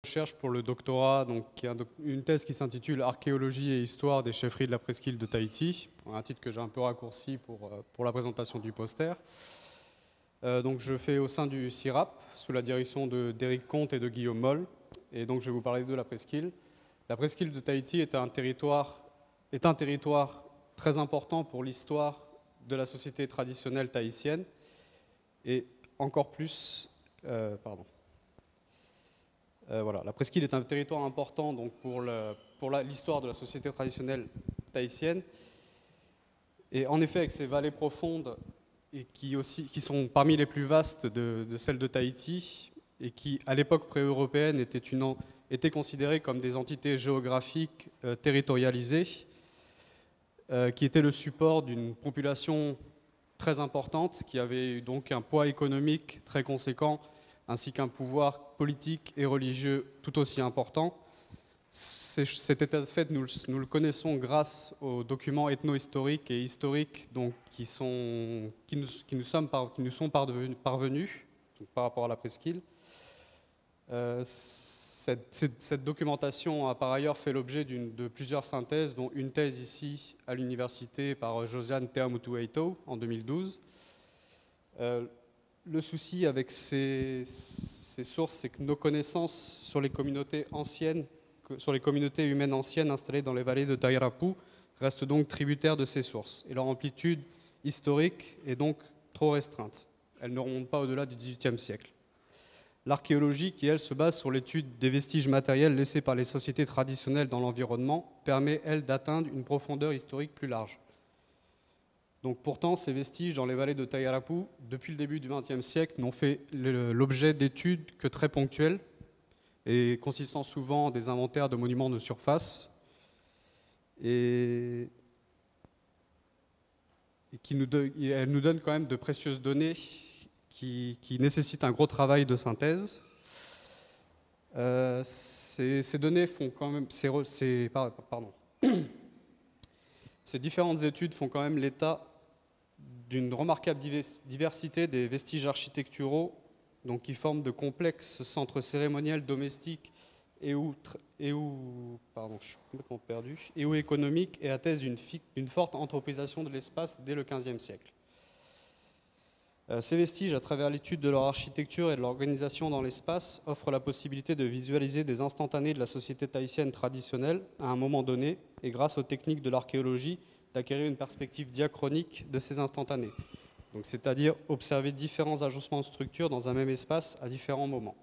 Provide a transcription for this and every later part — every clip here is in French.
Recherche pour le doctorat, donc, qui est une thèse qui s'intitule Archéologie et histoire des chefferies de la presqu'île de Tahiti, un titre que j'ai un peu raccourci pour la présentation du poster. Donc je fais au sein du CIRAP, sous la direction d'Éric Comte et de Guillaume Moll, et donc je vais vous parler de la presqu'île. La presqu'île de Tahiti est un territoire très important pour l'histoire de la société traditionnelle tahitienne, et encore plus, voilà. La presqu'île est un territoire important donc, pour l'histoire de la société traditionnelle tahitienne. Et en effet, avec ses vallées profondes, et qui sont parmi les plus vastes de celles de Tahiti, et qui, à l'époque pré-européenne, étaient considérées comme des entités géographiques territorialisées, qui étaient le support d'une population très importante, qui avait donc un poids économique très conséquent, ainsi qu'un pouvoir politique et religieux tout aussi important. Cet état de fait, nous le connaissons grâce aux documents ethno-historiques et historiques donc, qui nous sont parvenus donc, par rapport à la presqu'île. Cette documentation a par ailleurs fait l'objet de plusieurs synthèses, dont une thèse ici à l'université par Josiane Teamutu-Eito en 2012. Le souci avec ces sources, c'est que nos connaissances sur les communautés humaines anciennes installées dans les vallées de Tairapu restent donc tributaires de ces sources. Et leur amplitude historique est donc trop restreinte. Elles ne remontent pas au-delà du XVIIIe siècle. L'archéologie, qui elle se base sur l'étude des vestiges matériels laissés par les sociétés traditionnelles dans l'environnement, permet elle d'atteindre une profondeur historique plus large. Donc pourtant, ces vestiges dans les vallées de Tairapu, depuis le début du XXe siècle, n'ont fait l'objet d'études que très ponctuelles et consistant souvent en des inventaires de monuments de surface et elles nous donnent quand même de précieuses données qui nécessitent un gros travail de synthèse. Ces données font quand même... Ces différentes études font quand même l'état d'une remarquable diversité des vestiges architecturaux donc qui forment de complexes centres cérémoniels domestiques et ou économiques et attestent d'une forte anthropisation de l'espace dès le XVe siècle. Ces vestiges, à travers l'étude de leur architecture et de l'organisation dans l'espace, offrent la possibilité de visualiser des instantanés de la société tahitienne traditionnelle à un moment donné, et grâce aux techniques de l'archéologie, d'acquérir une perspective diachronique de ces instantanés. Donc, c'est-à-dire observer différents agencements de structures dans un même espace à différents moments.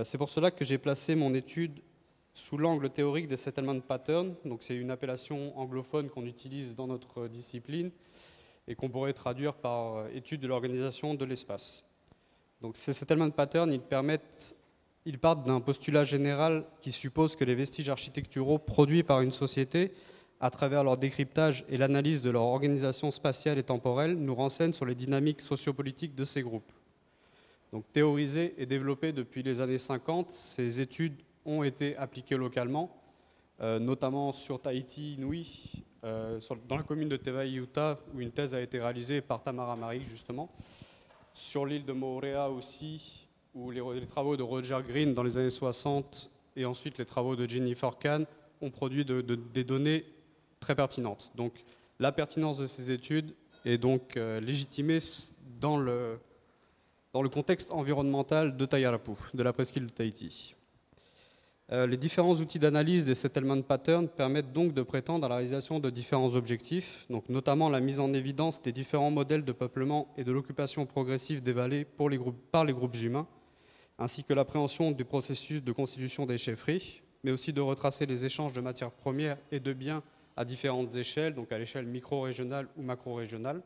C'est pour cela que j'ai placé mon étude sous l'angle théorique des settlement patterns. Donc, c'est une appellation anglophone qu'on utilise dans notre discipline et qu'on pourrait traduire par étude de l'organisation de l'espace. Donc ces settlement patterns, ils partent d'un postulat général qui suppose que les vestiges architecturaux produits par une société, à travers leur décryptage et l'analyse de leur organisation spatiale et temporelle, nous renseignent sur les dynamiques sociopolitiques de ces groupes. Donc théorisées et développées depuis les années 50, ces études ont été appliquées localement, notamment sur Tahiti, Nui, dans la commune de Tevai-Utah, où une thèse a été réalisée par Tamara Marik, justement. Sur l'île de Moorea aussi, où les travaux de Roger Green dans les années 60 et ensuite les travaux de Jennifer Kahn ont produit des données très pertinentes. Donc la pertinence de ces études est donc légitimée dans le contexte environnemental de Tairapu, de la presqu'île de Tahiti. Les différents outils d'analyse des settlement patterns permettent donc de prétendre à la réalisation de différents objectifs, donc notamment la mise en évidence des différents modèles de peuplement et de l'occupation progressive des vallées par les groupes humains, ainsi que l'appréhension du processus de constitution des chefferies, mais aussi de retracer les échanges de matières premières et de biens à différentes échelles, donc à l'échelle micro-régionale ou macro-régionale,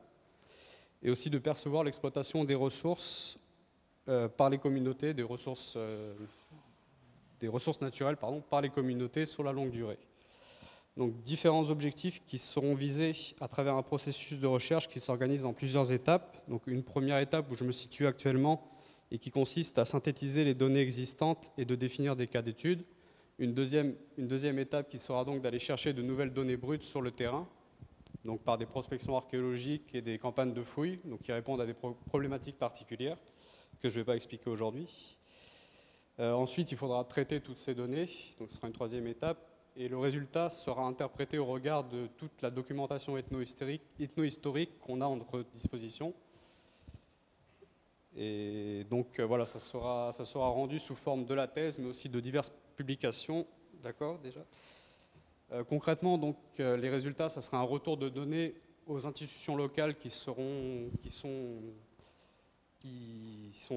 et aussi de percevoir l'exploitation des ressources par les communautés, des ressources naturelles par les communautés sur la longue durée. Donc différents objectifs qui seront visés à travers un processus de recherche qui s'organise en plusieurs étapes. Donc une première étape où je me situe actuellement et qui consiste à synthétiser les données existantes et de définir des cas d'étude. Une deuxième étape qui sera donc d'aller chercher de nouvelles données brutes sur le terrain, donc par des prospections archéologiques et des campagnes de fouilles, donc qui répondent à des problématiques particulières que je ne vais pas expliquer aujourd'hui. Ensuite, il faudra traiter toutes ces données, donc ce sera une troisième étape, et le résultat sera interprété au regard de toute la documentation ethno-historique qu'on a à notre disposition. Et donc voilà, ça sera rendu sous forme de la thèse, mais aussi de diverses publications. D'accord, déjà. Concrètement, donc, les résultats, ça sera un retour de données aux institutions locales qui sont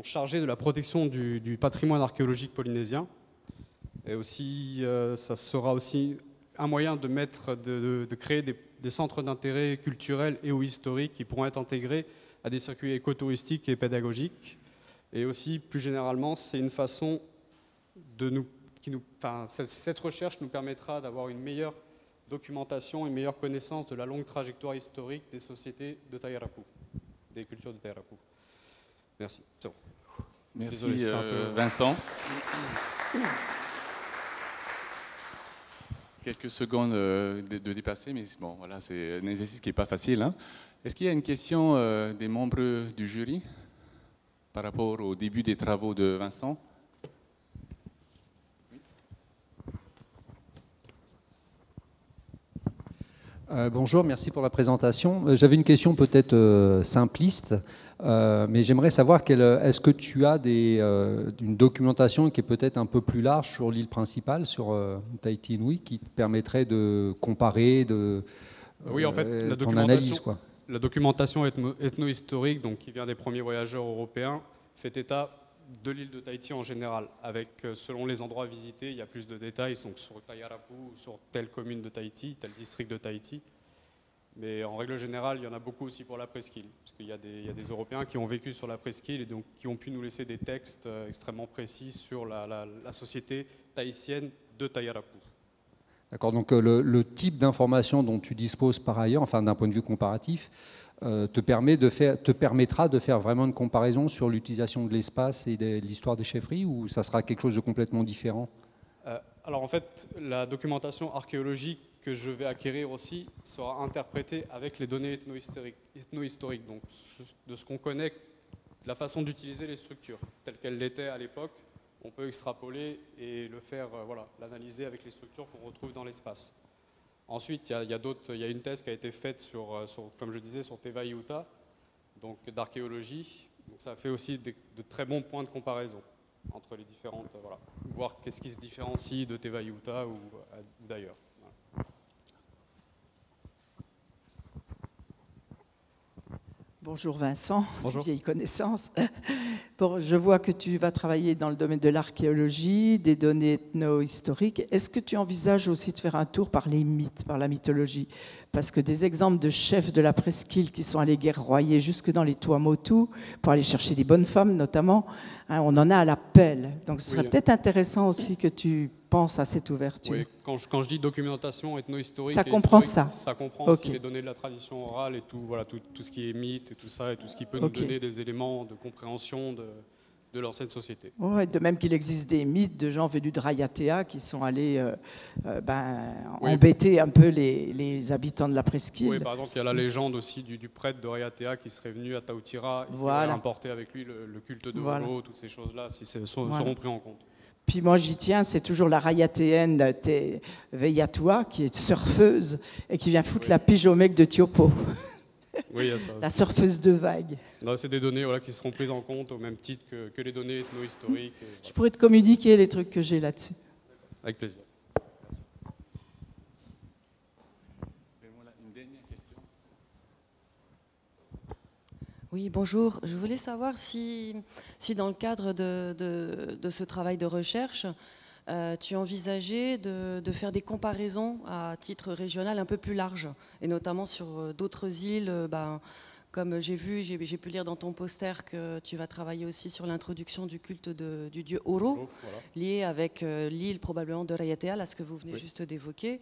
chargées de la protection du patrimoine archéologique polynésien. Et aussi, ça sera aussi un moyen de créer des centres d'intérêt culturel et ou historiques qui pourront être intégrés à des circuits écotouristiques et pédagogiques. Et aussi, plus généralement, c'est une façon cette recherche nous permettra d'avoir une meilleure documentation, une meilleure connaissance de la longue trajectoire historique des sociétés de Tayarapu, des cultures de Tayarapu. Merci. Bon. Merci. Désolé, Vincent. Quelques secondes de dépasser, mais bon, voilà, c'est un exercice qui n'est pas facile. Hein. Est-ce qu'il y a une question des membres du jury par rapport au début des travaux de Vincent? Bonjour, merci pour la présentation. J'avais une question peut-être simpliste, mais j'aimerais savoir est-ce que tu as une documentation qui est peut-être un peu plus large sur l'île principale, sur Tahiti Nui, qui te permettrait de comparer oui, en fait, ton analyse, quoi. La documentation ethno-historique, donc qui vient des premiers voyageurs européens, fait état de l'île de Tahiti en général, avec, selon les endroits visités, il y a plus de détails, donc sur Tayarapu, sur telle commune de Tahiti, tel district de Tahiti. Mais en règle générale, il y en a beaucoup aussi pour la presqu'île, parce qu'il y a des Européens qui ont vécu sur la presqu'île et donc qui ont pu nous laisser des textes extrêmement précis sur la société tahitienne de Tayarapu. D'accord, donc le type d'information dont tu disposes par ailleurs, enfin d'un point de vue comparatif, te permettra de faire vraiment une comparaison sur l'utilisation de l'espace et de l'histoire des chefferies, ou ça sera quelque chose de complètement différent? Alors en fait, la documentation archéologique que je vais acquérir aussi sera interprétée avec les données ethno-historiques, donc de ce qu'on connaît, la façon d'utiliser les structures, telles qu'elles l'étaient à l'époque. On peut extrapoler et le faire, l'analyser avec les structures qu'on retrouve dans l'espace. Ensuite, il y a une thèse qui a été faite comme je disais, sur Teva Iuta, donc d'archéologie. Donc ça fait aussi de très bons points de comparaison entre les différentes, voir qu'est-ce qui se différencie de Teva Iuta ou d'ailleurs. Bonjour Vincent, Bonjour. vieille connaissance. Bon, je vois que tu vas travailler dans le domaine de l'archéologie, des données ethno-historiques. Est-ce que tu envisages aussi de faire un tour par les mythes, par la mythologie? Parce que des exemples de chefs de la presqu'île qui sont allés guerroyer jusque dans les Tuamotu pour aller chercher des bonnes femmes notamment, hein, on en a à la pelle. Donc ce serait peut-être intéressant aussi que tu penses à cette ouverture. Oui, quand je dis documentation ethno-historique, ça comprend ça. Ça comprend aussi les données de la tradition orale et tout, tout ce qui est mythe et tout ça, et tout ce qui peut nous donner des éléments de compréhension de l'ancienne société. Ouais, de même qu'il existe des mythes de gens venus de Raiatea qui sont allés embêter un peu les habitants de la presqu'île. Oui, par exemple, il y a la légende aussi du prêtre de Raiatea qui serait venu à Tautira et qui aurait emporté avec lui le culte de Oro, toutes ces choses-là, seront pris en compte. Puis moi, j'y tiens, c'est toujours la Raiatéenne Veiatua, qui est surfeuse et qui vient foutre la pige au mec de Tiopo. Oui, il y a ça. La surfeuse de vagues. C'est des données qui seront prises en compte au même titre que les données ethno-historiques. Je pourrais te communiquer les trucs que j'ai là-dessus. Avec plaisir. Une dernière question. Oui, bonjour. Je voulais savoir si dans le cadre de ce travail de recherche, tu envisageais de faire des comparaisons à titre régional un peu plus large, et notamment sur d'autres îles. Comme j'ai pu lire dans ton poster que tu vas travailler aussi sur l'introduction du culte du dieu Oro, lié avec l'île probablement de Raiatea, là, ce que vous venez juste d'évoquer.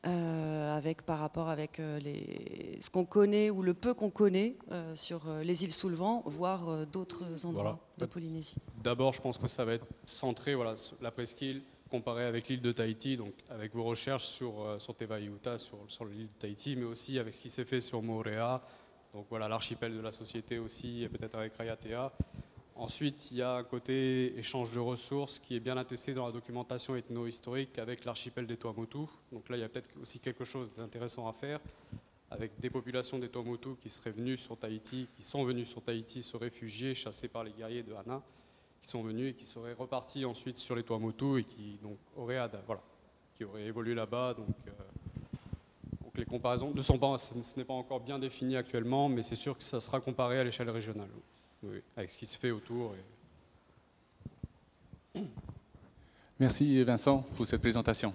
Par rapport avec ce qu'on connaît ou le peu qu'on connaît sur les îles sous le vent, voire d'autres endroits de Polynésie. D'abord, je pense que ça va être centré sur la presqu'île comparée avec l'île de Tahiti, donc avec vos recherches sur Teva Iuta, sur l'île de Tahiti, mais aussi avec ce qui s'est fait sur Moorea, donc l'archipel de la société aussi, et peut-être avec Raiatea. Ensuite, il y a un côté échange de ressources qui est bien attesté dans la documentation ethno-historique avec l'archipel des Tuamotu. Donc là, il y a peut-être aussi quelque chose d'intéressant à faire avec des populations des Tuamotu qui seraient venues sur Tahiti, qui sont venues sur Tahiti se réfugier, chassés par les guerriers de Hana, qui sont venus et qui seraient repartis ensuite sur les Tuamotu et qui donc auraient évolué là-bas. Donc les comparaisons ne sont pas, ce n'est pas encore bien défini actuellement, mais c'est sûr que ça sera comparé à l'échelle régionale, oui, avec ce qui se fait autour. Merci Vincent pour cette présentation.